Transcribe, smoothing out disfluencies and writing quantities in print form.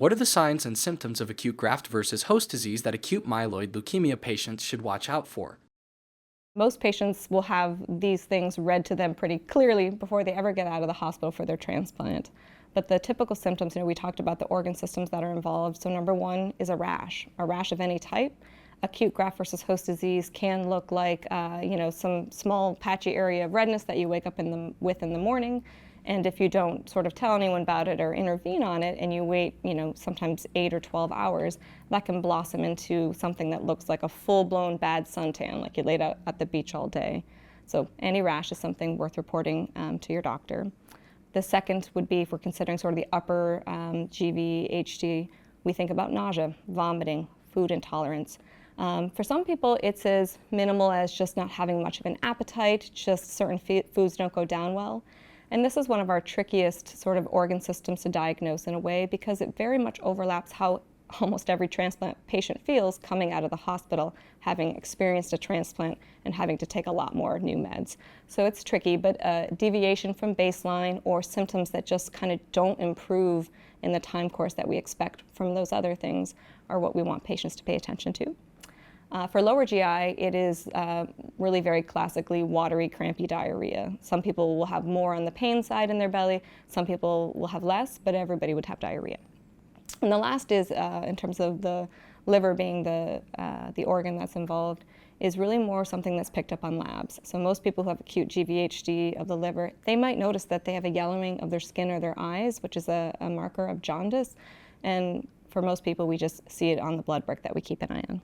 What are the signs and symptoms of acute graft versus host disease that acute myeloid leukemia patients should watch out for? Most patients will have these things read to them pretty clearly before they ever get out of the hospital for their transplant. But the typical symptoms, we talked about the organ systems that are involved. So number one is a rash of any type. Acute graft versus host disease can look like, some small patchy area of redness that you wake up with in the morning. And if you don't sort of tell anyone about it or intervene on it and you wait, sometimes 8 or 12 hours, that can blossom into something that looks like a full-blown bad suntan, like you laid out at the beach all day. So any rash is something worth reporting to your doctor. The second would be, if we're considering sort of the upper GvHD, we think about nausea, vomiting, food intolerance. For some people, it's as minimal as just not having much of an appetite, just certain foods don't go down well. And this is one of our trickiest sort of organ systems to diagnose in a way, because it very much overlaps how almost every transplant patient feels coming out of the hospital, having experienced a transplant and having to take a lot more new meds. So it's tricky, but deviation from baseline or symptoms that just kind of don't improve in the time course that we expect from those other things are what we want patients to pay attention to. For lower GI, it is really very classically watery, crampy diarrhea. Some people will have more on the pain side in their belly, some people will have less, but everybody would have diarrhea. And the last is, in terms of the liver being the organ that's involved, is really more something that's picked up on labs. So most people who have acute GvHD of the liver, they might notice that they have a yellowing of their skin or their eyes, which is a marker of jaundice. And for most people, we just see it on the blood work that we keep an eye on.